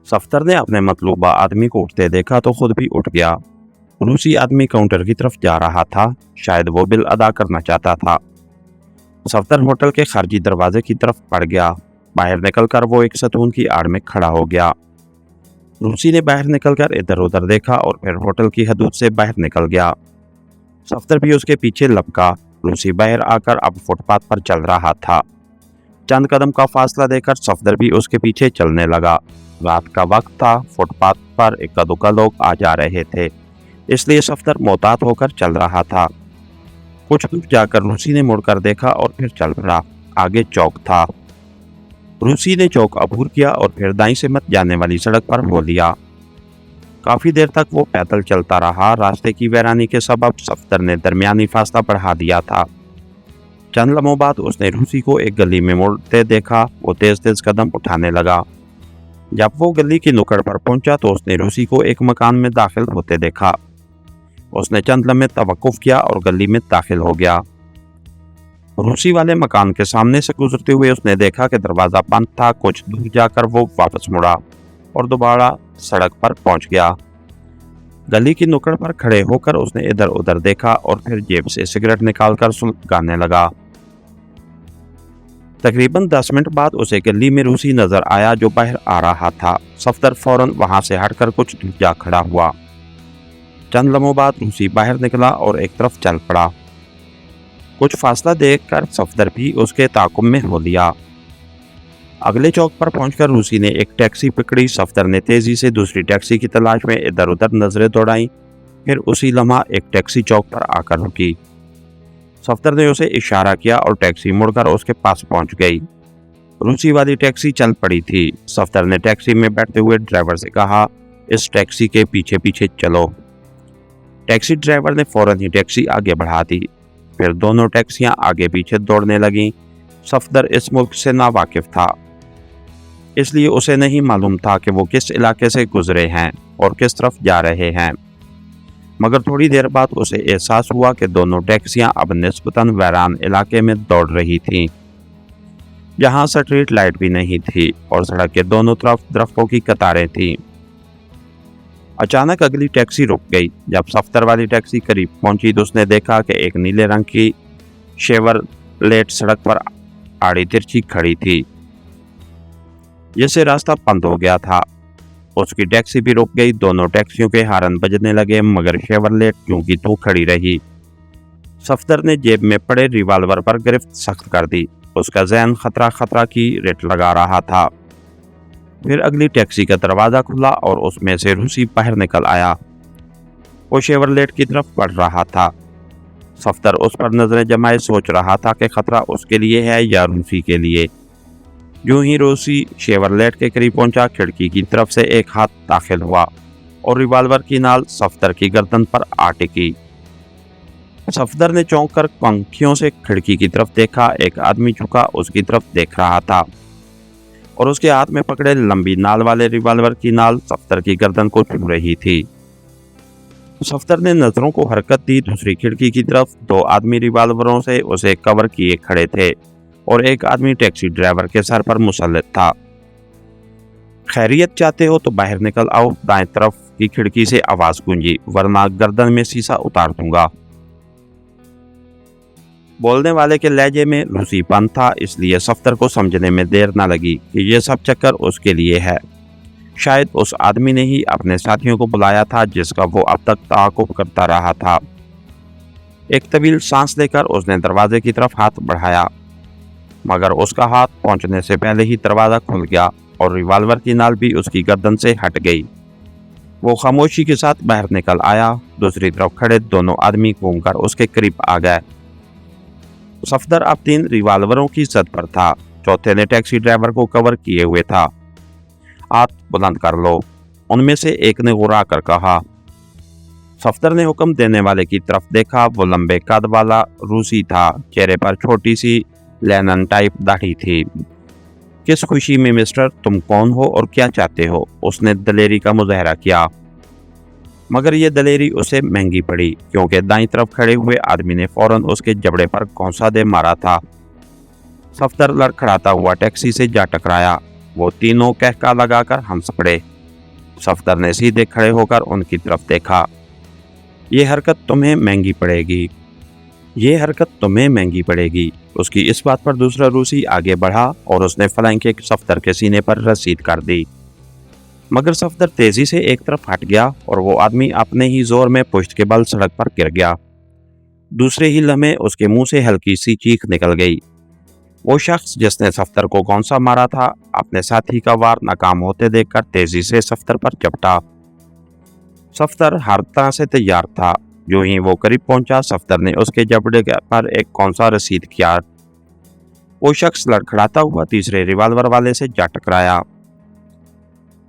सफ्तर ने अपने मतलूबा आदमी को उठते देखा तो खुद भी उठ गया। रूसी आदमी काउंटर की तरफ जा रहा था, शायद वो बिल अदा करना चाहता था। सफ्तर होटल के खारजी दरवाजे की तरफ बढ़ गया। बाहर निकलकर वो एक सतून की आड़ में खड़ा हो गया। रूसी ने बाहर निकलकर इधर उधर देखा और फिर होटल की हदूद से बाहर निकल गया। सफ्तर भी उसके पीछे लपका। रूसी बाहर आकर अब फुटपाथ पर चल रहा था। चंद कदम का फासला देकर सफदर भी उसके पीछे चलने लगा। रात का वक्त था, फुटपाथ पर इक्का दुक्का लोग आ जा रहे थे, इसलिए सफदर मोहतात होकर चल रहा था। कुछ दूर जाकर रूसी ने मुड़कर देखा और फिर चल पड़ा। आगे चौक था। रूसी ने चौक अबूर किया और फिर दाईं से मत जाने वाली सड़क पर हो लिया। काफी देर तक वो पैदल चलता रहा। रास्ते की वीरानी के सबब सफदर ने दरमियानी फासला बढ़ा दिया था। चंद लम्हों बाद उसने रूसी को एक गली में मुड़ते देखा। वो तेज तेज कदम उठाने लगा। जब वो गली की नुक्कड़ पर पहुंचा तो उसने रूसी को एक मकान में दाखिल होते देखा। उसने चंद लम्हे तवक्कुफ किया और गली में दाखिल हो गया। रूसी वाले मकान के सामने से गुजरते हुए उसने देखा कि दरवाजा बंद था। कुछ दूर जाकर वो वापस मुड़ा और दोबारा सड़क पर पहुंच गया। गली की नुक्कड़ पर खड़े होकर उसने इधर उधर देखा और फिर जेब से सिगरेट निकालकर सुलगाने लगा। तकरीबन 10 मिनट बाद उसे गली में रूसी नजर आया जो बाहर आ रहा था। सफदर फौरन वहां से हटकर कुछ दूर जा खड़ा हुआ। चंद लम्हों बाद रूसी बाहर निकला और एक तरफ चल पड़ा। कुछ फासला देखकर सफदर भी उसके ताकुब में हो लिया। अगले चौक पर पहुंचकर रूसी ने एक टैक्सी पकड़ी। सफदर ने तेजी से दूसरी टैक्सी की तलाश में इधर उधर नजरें दौड़ाई। फिर उसी लम्हा एक टैक्सी चौक पर आकर रुकी। सफदर ने उसे इशारा किया और टैक्सी मुड़कर उसके पास पहुंच गई। रूसी वाली टैक्सी चल पड़ी थी। सफदर ने टैक्सी में बैठते हुए ड्राइवर से कहा, इस टैक्सी के पीछे पीछे चलो। टैक्सी ड्राइवर ने फौरन ही टैक्सी आगे बढ़ा दी। फिर दोनों टैक्सियां आगे पीछे दौड़ने लगीं। सफदर इस मुल्क से नावाकिफ था, इसलिए उसे नहीं मालूम था कि वो किस इलाके से गुजरे हैं और किस तरफ जा रहे हैं। मगर थोड़ी देर बाद उसे एहसास हुआ कि दोनों टैक्सियां अब निस्बतन वीरान इलाके में दौड़ रही थीं, जहां स्ट्रीट लाइट भी नहीं थी और सड़क के दोनों तरफ दरख्तों की कतारें थीं। अचानक अगली टैक्सी रुक गई। जब सफदर वाली टैक्सी करीब पहुंची तो उसने देखा कि एक नीले रंग की शेवरलेट सड़क पर आड़ी तिरछी खड़ी थी, जिससे रास्ता बंद हो गया था। उसकी टैक्सी भी रुक गई। दोनों टैक्सियों के हारन बजने लगे, मगर शेवरलेट यूं की त्यों खड़ी रही। सफदर ने जेब में पड़े रिवाल्वर पर गिरफ्त सख्त कर दी। उसका ज़हन खतरा खतरा की रेट लगा रहा था। फिर अगली टैक्सी का दरवाज़ा खुला और उसमें से रूसी बाहर निकल आया। वो शेवरलेट की तरफ बढ़ रहा था। सफदर उस पर नजरें जमाए सोच रहा था कि खतरा उसके लिए है या रूसी के लिए। यूं ही रूसी शेवरलेट के करीब पहुंचा। खिड़की की तरफ से एक हाथ दाखिल हुआ और रिवाल्वर की नाल सफदर की गर्दन पर आ टिकी। सफदर ने चौंक कर पंखियों से खिड़की की तरफ देखा। एक आदमी झुका उसकी तरफ देख रहा था और उसके हाथ में पकड़े लंबी नाल वाले रिवाल्वर की नाल सफदर की गर्दन को छू रही थी। सफदर ने नजरों को हरकत दी। दूसरी खिड़की की तरफ 2 आदमी रिवाल्वरों से उसे कवर किए खड़े थे और एक आदमी टैक्सी ड्राइवर के सर पर मुसल्लत था। खैरियत चाहते हो तो बाहर निकल आओ, दाएं तरफ की खिड़की से आवाज गूंजी, वरना गर्दन में शीशा उतार दूंगा। बोलने वाले के लहजे में रूसीपन था, इसलिए सफदर को समझने में देर न लगी कि यह सब चक्कर उसके लिए है। शायद उस आदमी ने ही अपने साथियों को बुलाया था जिसका वो अब तक ताक़ुब करता रहा था। एक तवील सांस लेकर उसने दरवाजे की तरफ हाथ बढ़ाया, मगर उसका हाथ पहुंचने से पहले ही दरवाज़ा खुल गया और रिवाल्वर की नाल भी उसकी गर्दन से हट गई। वो खामोशी के साथ बाहर निकल आया। दूसरी तरफ खड़े दोनों आदमी घूमकर उसके करीब आ गए। सफदर अब 3 रिवाल्वरों की जद पर था। चौथे ने टैक्सी ड्राइवर को कवर किए हुए था। हाथ बुलंद कर लो, उनमें से एक ने गुर्रा कर कहा। सफदर ने हुक्म देने वाले की तरफ देखा। वो लंबे कद वाला रूसी था। चेहरे पर छोटी सी लेनन टाइप दाढ़ी थी। किस खुशी में मिस्टर, तुम कौन हो और क्या चाहते हो? उसने दलेरी का मुजाहरा किया, मगर यह दलेरी उसे महंगी पड़ी, क्योंकि दाईं तरफ खड़े हुए आदमी ने फौरन उसके जबड़े पर कौंसा दे मारा था। सफदर लड़खड़ाता हुआ टैक्सी से जा टकराया। वो तीनों कहका लगाकर हंस पड़े। सफदर ने सीधे खड़े होकर उनकी तरफ देखा। ये हरकत तुम्हें महंगी पड़ेगी। उसकी इस बात पर दूसरा रूसी आगे बढ़ा और उसने फ्लैंक किक सफदर के सीने पर रसीद कर दी, मगर सफदर तेजी से एक तरफ हट गया और वो आदमी अपने ही जोर में पुश्त के बल सड़क पर गिर गया। दूसरे ही लम्हे उसके मुंह से हल्की सी चीख निकल गई। वो शख्स जिसने सफदर को गौंसा मारा था, अपने साथी का वार नाकाम होते देखकर तेजी से सफदर पर झपटा। सफदर हर तरह से तैयार था। जो ही वो करीब पहुंचा, सफदर ने उसके जबड़े पर एक कौंसा रसीद किया। वो शख्स लड़खड़ाता हुआ तीसरे रिवाल्वर वाले से जा टकराया।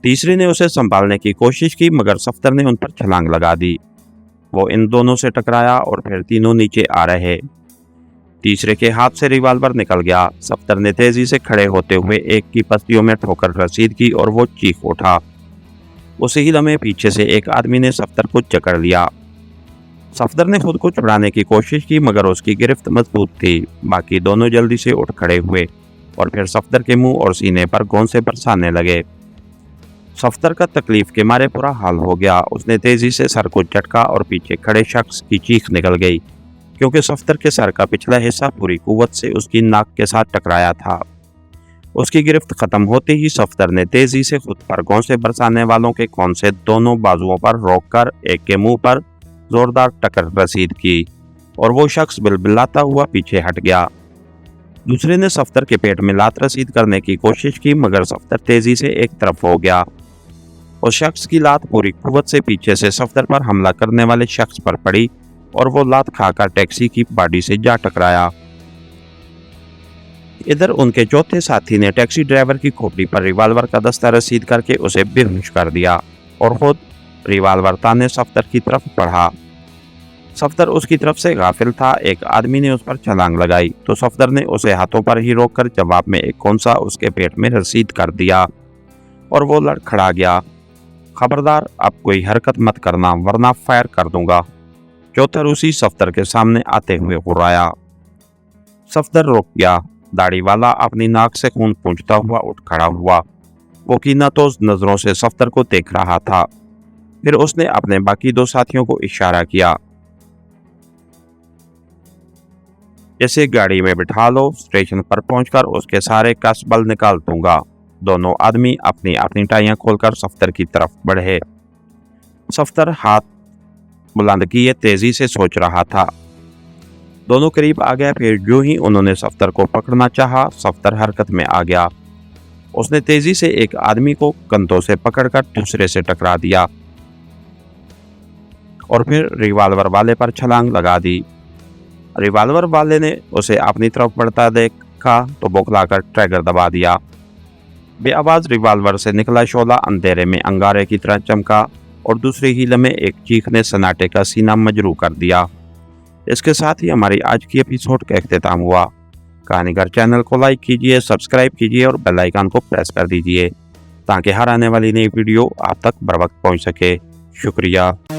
तीसरे ने उसे संभालने की कोशिश की, मगर सफदर ने उन पर छलांग लगा दी। वो इन दोनों से टकराया और फिर तीनों नीचे आ रहे। तीसरे के हाथ से रिवाल्वर निकल गया। सफदर ने तेजी से खड़े होते हुए एक की पसलियों में ठोकर रसीद की और वो चीख उठा। उसी ही लम्हे पीछे से एक आदमी ने सफदर को जकड़ लिया। सफदर ने खुद को छुड़ाने की कोशिश की, मगर उसकी गिरफ्त मजबूत थी। बाकी दोनों जल्दी से उठ खड़े हुए और फिर सफदर के मुंह और सीने पर गोंसे बरसाने लगे। सफदर का तकलीफ के मारे बुरा हाल हो गया। उसने तेजी से सर को झटका और पीछे खड़े शख्स की चीख निकल गई, क्योंकि सफदर के सर का पिछला हिस्सा पूरी कुव्वत से उसकी नाक के साथ टकराया था। उसकी गिरफ्त खत्म होते ही सफदर ने तेजी से खुद पर गोंसे बरसाने वालों के कौंसे दोनों बाजुओं पर रोककर एक के मुंह पर जोरदार टक्कर रसीद की और वो शख्स बिलबिलाता हुआ पीछे हट गया। दूसरे ने सफदर के पेट में लात रसीद करने की कोशिश की, मगर सफदर तेजी से एक तरफ हो गया। उस शख्स की लात पूरी कुव्वत से पीछे से सफदर पर हमला करने वाले शख्स पर पड़ी और वो लात खाकर टैक्सी की बॉडी से जा टकराया। इधर उनके चौथे साथी ने टैक्सी ड्राइवर की खोपड़ी पर रिवाल्वर का दस्ता रसीद करके उसे बेहोश कर दिया और खुद रिवाल्वर ताने सफदर की तरफ बढ़ा। सफदर उसकी तरफ से गाफिल था। एक आदमी ने उस पर छलांग लगाई तो सफदर ने उसे हाथों पर ही रोककर जवाब में एक कौंसा उसके पेट में रसीद कर दिया और वो लड़खड़ा गया। खबरदार, अब कोई हरकत मत करना वरना फायर कर दूंगा, चौथा रूसी सफदर के सामने आते हुए हुर्राया। सफदर रुक गया। दाढ़ी वाला अपनी नाक से खून पूंछता हुआ उठ खड़ा हुआ। वो कीनातोज नजरों से सफदर को देख रहा था। फिर उसने अपने बाकी दो साथियों को इशारा किया, इसे गाड़ी में बिठा लो, स्टेशन पर पहुंचकर उसके सारे कसबल निकाल दूंगा। दोनों आदमी अपनी अपनी टाइयां खोलकर सफदर की तरफ बढ़े। सफदर हाथ बुलंद किए तेजी से सोच रहा था। दोनों करीब आ गए। फिर जो ही उन्होंने सफदर को पकड़ना चाहा, सफदर हरकत में आ गया। उसने तेजी से एक आदमी को कंधों से पकड़कर दूसरे से टकरा दिया और फिर रिवाल्वर वाले पर छलांग लगा दी। रिवाल्वर वाले ने उसे अपनी तरफ बढ़ता देखा तो बौखलाकर ट्रिगर दबा दिया। बेआवाज रिवाल्वर से निकला शोला अंधेरे में अंगारे की तरह चमका और दूसरे ही लम्हे एक चीख ने सन्नाटे का सीना मजरू कर दिया। इसके साथ ही हमारी आज की एपिसोड का इख्तिताम हुआ। कहानीगर चैनल को लाइक कीजिए, सब्सक्राइब कीजिए और बेल आइकन को प्रेस कर दीजिए ताकि हर आने वाली नई वीडियो आप तक बर वक्त पहुंच सके। शुक्रिया।